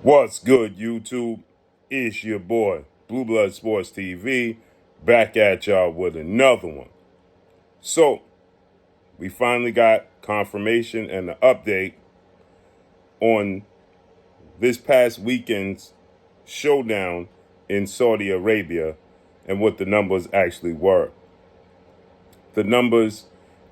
What's good, YouTube? It's your boy, Blue Blood Sports TV, back at y'all with another one. So, we finally got confirmation and an update on this past weekend's showdown in Saudi Arabia and what the numbers actually were. The numbers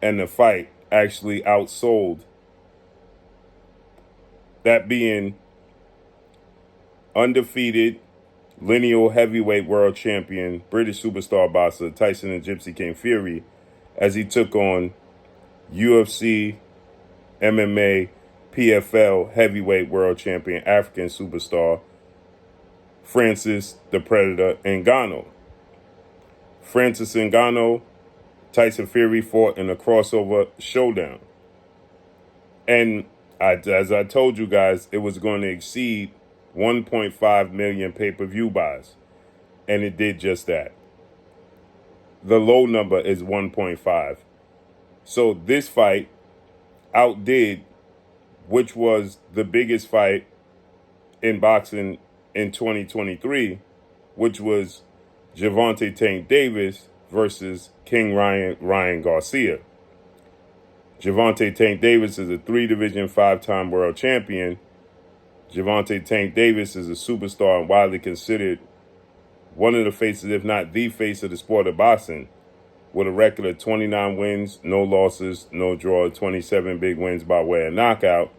and the fight actually outsold, that being undefeated lineal heavyweight world champion, British superstar boxer Tyson and Gypsy King Fury, as he took on UFC, MMA, PFL heavyweight world champion, African superstar Francis the Predator Ngannou. Francis Ngannou, Tyson Fury fought in a crossover showdown. And as I told you guys, it was going to exceed 1.5 million pay-per-view buys. And it did just that. The low number is 1.5. So this fight outdid, which was the biggest fight in boxing in 2023, which was Gervonta Tank Davis versus King Ryan Garcia. Gervonta Tank Davis is a 3-division, 5-time world champion. Gervonta Tank Davis is a superstar and widely considered one of the faces, if not the face of the sport of boxing, with a record of 29 wins, no losses, no draw, 27 big wins by way of knockout.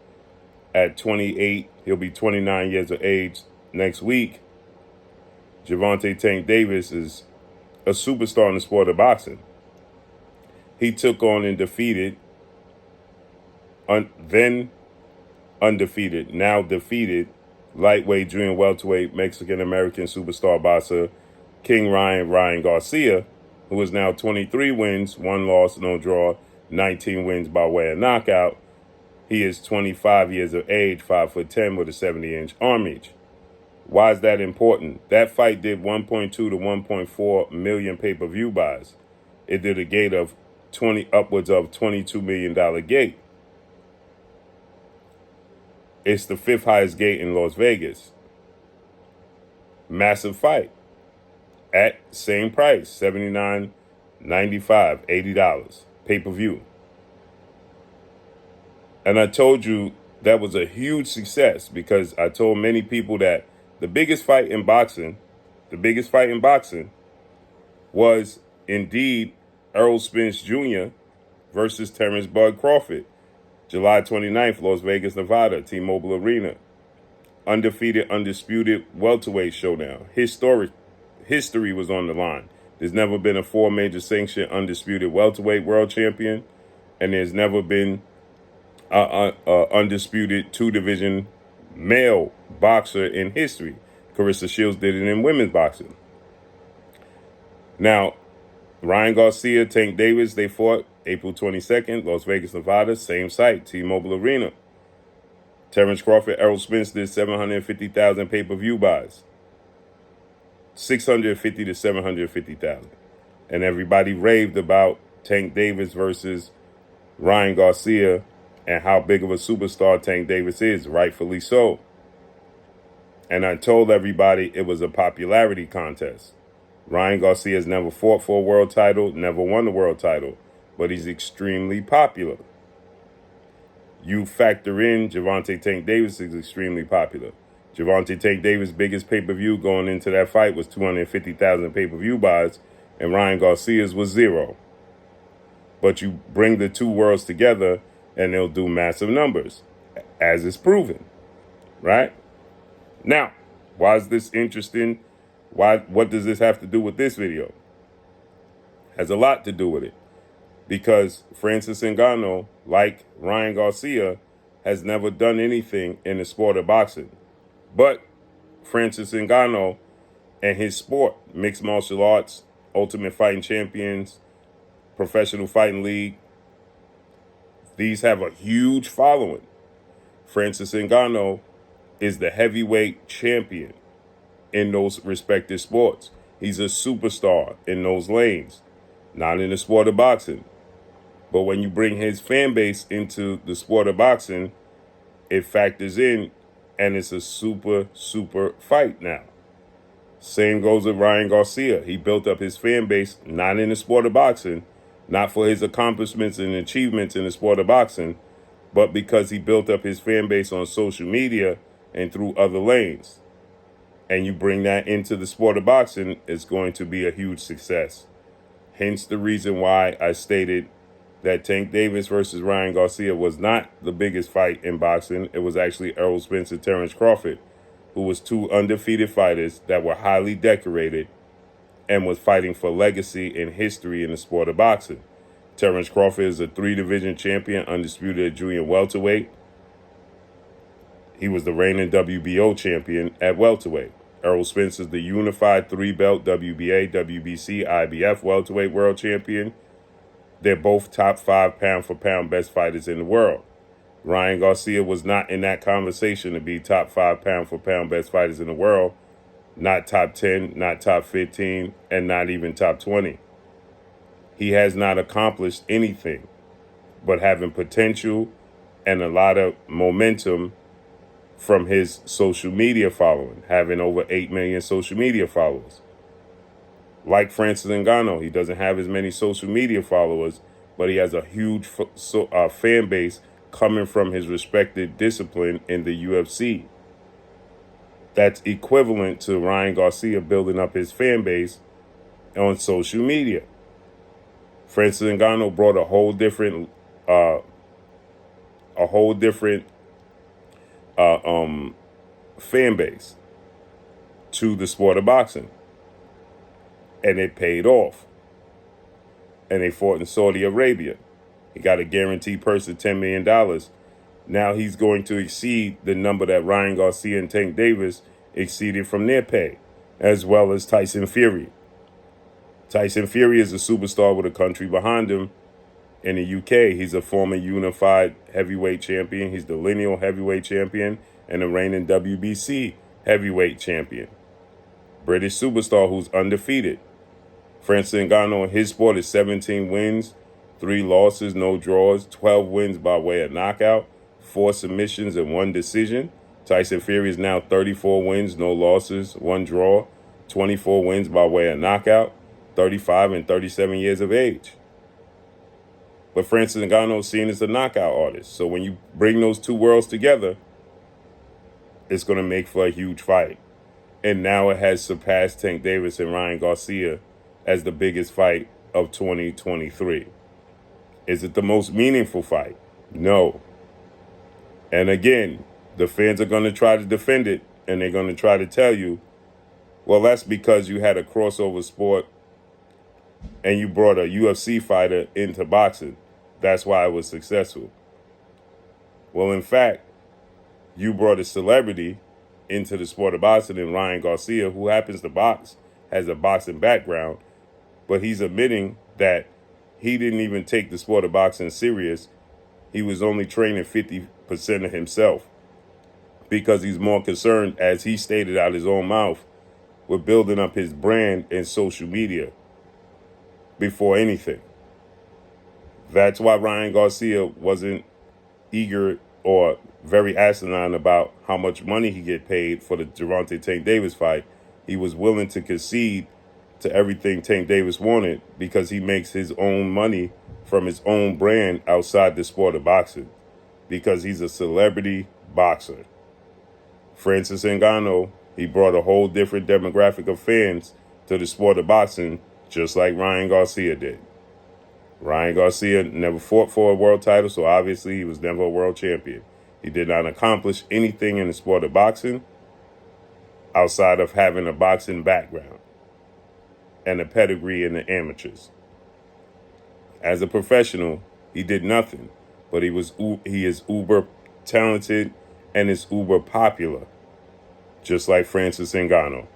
At 28, he'll be 29 years of age next week. Gervonta Tank Davis is a superstar in the sport of boxing. He took on and defeated, then undefeated, now defeated, lightweight, junior welterweight, Mexican-American superstar boxer King Ryan Garcia, who is now 23 wins, 1 loss, no draw, 19 wins by way of knockout. He is 25 years of age, 5'10", with a 70-inch arm reach. Why is that important? That fight did 1.2 to 1.4 million pay-per-view buys. It did a gate of upwards of $22 million gate. It's the 5th highest gate in Las Vegas. Massive fight. At same price, $79.95, $80, pay-per-view. And I told you that was a huge success because I told many people that the biggest fight in boxing was indeed Errol Spence Jr. versus Terrence Bud Crawford. July 29th, Las Vegas, Nevada, T-Mobile Arena. Undefeated, undisputed welterweight showdown. History was on the line. There's never been a 4 major sanction undisputed welterweight world champion, and there's never been a undisputed 2-division male boxer in history. Carissa Shields did it in women's boxing. Now, Ryan Garcia, Tank Davis, they fought April 22nd, Las Vegas, Nevada, same site, T-Mobile Arena. Terrence Crawford, Errol Spence did 750,000 pay-per-view buys. 650 to 750,000. And everybody raved about Tank Davis versus Ryan Garcia and how big of a superstar Tank Davis is, rightfully so. And I told everybody it was a popularity contest. Ryan Garcia has never fought for a world title, never won the world title, but he's extremely popular. You factor in Gervonta Tank Davis is extremely popular. Gervonta Tank Davis' biggest pay-per-view going into that fight was 250,000 pay-per-view buys, and Ryan Garcia's was 0. But you bring the two worlds together, and they'll do massive numbers, as is proven, right? Now, why is this interesting? What does this have to do with this video? Has a lot to do with it. Because Francis Ngannou, like Ryan Garcia, has never done anything in the sport of boxing. But Francis Ngannou and his sport, mixed martial arts, Ultimate Fighting Champions, Professional Fighting League, these have a huge following. Francis Ngannou is the heavyweight champion in those respective sports. He's a superstar in those lanes, not in the sport of boxing. But when you bring his fan base into the sport of boxing, it factors in And it's a super, super fight now. Same goes with Ryan Garcia. He built up his fan base, not in the sport of boxing, not for his accomplishments and achievements in the sport of boxing, but because he built up his fan base on social media and through other lanes. And you bring that into the sport of boxing, it's going to be a huge success. Hence the reason why I stated that Tank Davis versus Ryan Garcia was not the biggest fight in boxing. It was actually Errol Spence and Terrence Crawford, who was two undefeated fighters that were highly decorated and was fighting for legacy and history in the sport of boxing. Terrence Crawford is a 3-division champion, undisputed at junior welterweight. He was the reigning WBO champion at welterweight. Errol Spence is the unified 3-belt WBA, WBC, IBF welterweight world champion. They're both top 5 pound-for-pound best fighters in the world. Ryan Garcia was not in that conversation to be top 5 pound-for-pound best fighters in the world, not top 10, not top 15, and not even top 20. He has not accomplished anything but having potential and a lot of momentum from his social media following, having over 8 million social media followers. Like Francis Ngannou, he doesn't have as many social media followers, but he has a huge fan base coming from his respected discipline in the UFC. That's equivalent to Ryan Garcia building up his fan base on social media. Francis Ngannou brought a whole different fan base to the sport of boxing, and it paid off. And they fought in Saudi Arabia. He got a guaranteed purse of $10 million. Now he's going to exceed the number that Ryan Garcia and Tank Davis exceeded from their pay, as well as Tyson Fury. Tyson Fury is a superstar with a country behind him in the UK. He's a former unified heavyweight champion. He's the lineal heavyweight champion and the reigning WBC heavyweight champion. British superstar who's undefeated. Francis Ngannou in his sport is 17 wins, 3 losses, no draws, 12 wins by way of knockout, 4 submissions and 1 decision. Tyson Fury is now 34 wins, no losses, 1 draw, 24 wins by way of knockout, 35 and 37 years of age. But Francis Ngannou is seen as a knockout artist. So when you bring those two worlds together, it's going to make for a huge fight. And now it has surpassed Tank Davis and Ryan Garcia as the biggest fight of 2023. Is it the most meaningful fight? No. And again, the fans are going to try to defend it, and they're going to try to tell you, well, that's because you had a crossover sport and you brought a UFC fighter into boxing. That's why it was successful. Well, in fact, you brought a celebrity into the sport of boxing in Ryan Garcia, who happens to box, has a boxing background, but he's admitting that he didn't even take the sport of boxing serious. He was only training 50% of himself because he's more concerned, as he stated out his own mouth, with building up his brand in social media before anything. That's why Ryan Garcia wasn't eager or very asinine about how much money he get paid for the Gervonta Tank Davis fight. He was willing to concede to everything Tank Davis wanted because he makes his own money from his own brand outside the sport of boxing, because he's a celebrity boxer. Francis Ngannou, he brought a whole different demographic of fans to the sport of boxing, just like Ryan Garcia did. Ryan Garcia never fought for a world title, so obviously he was never a world champion. He did not accomplish anything in the sport of boxing outside of having a boxing background and a pedigree in the amateurs. As a professional, he did nothing, but he is uber talented and is uber popular, just like Francis Ngannou.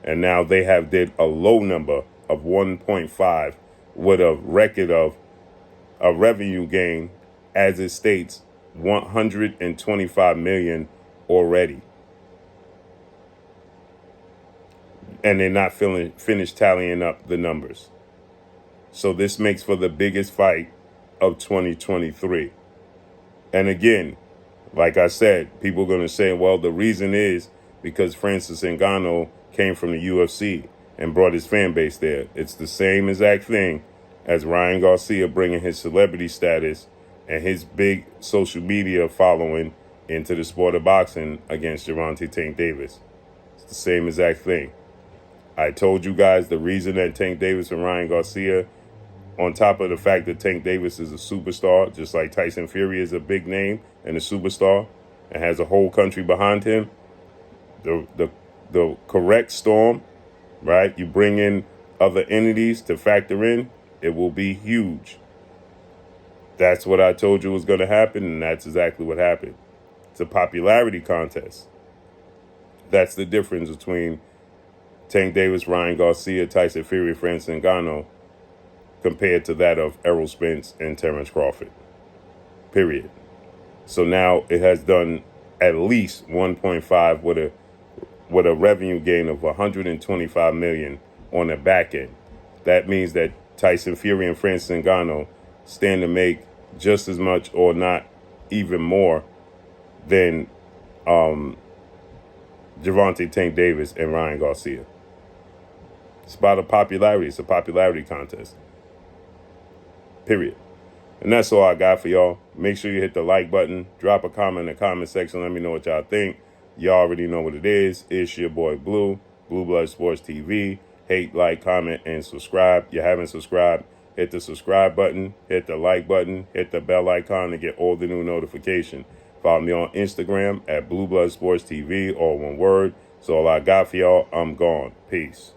And now they have did a low number of 1.5 with a record of a revenue gain, as it states, 125 million already. And they're not finished tallying up the numbers. So this makes for the biggest fight of 2023. And again, Like I said, people are going to say, well, the reason is because Francis Ngannou came from the UFC and brought his fan base there. It's the same exact thing as Ryan Garcia bringing his celebrity status and his big social media following into the sport of boxing against Gervonta Tank Davis. It's the same exact thing. I told you guys the reason that Tank Davis and Ryan Garcia, on top of the fact that Tank Davis is a superstar, just like Tyson Fury is a big name and a superstar and has a whole country behind him, the correct storm, right? You bring in other entities to factor in, it will be huge. That's what I told you was going to happen, and that's exactly what happened. It's a popularity contest. That's the difference between Tank Davis, Ryan Garcia, Tyson Fury, Francis Ngannou, compared to that of Errol Spence and Terrence Crawford. Period. So now it has done at least 1.5 with a revenue gain of 125 million on the back end. That means that Tyson Fury and Francis Ngannou stand to make just as much, or not even more, than Gervonta Tank Davis and Ryan Garcia. It's about a popularity. It's a popularity contest. Period. And that's all I got for y'all. Make sure you hit the like button. Drop a comment in the comment section. Let me know what y'all think. Y'all already know what it is. It's your boy Blue, Blue Blood Sports TV. Hate, like, comment, and subscribe. If you haven't subscribed, hit the subscribe button, hit the like button, hit the bell icon to get all the new notifications. Follow me on Instagram at Blue Blood Sports TV, all one word. So all I got for y'all. I'm gone. Peace.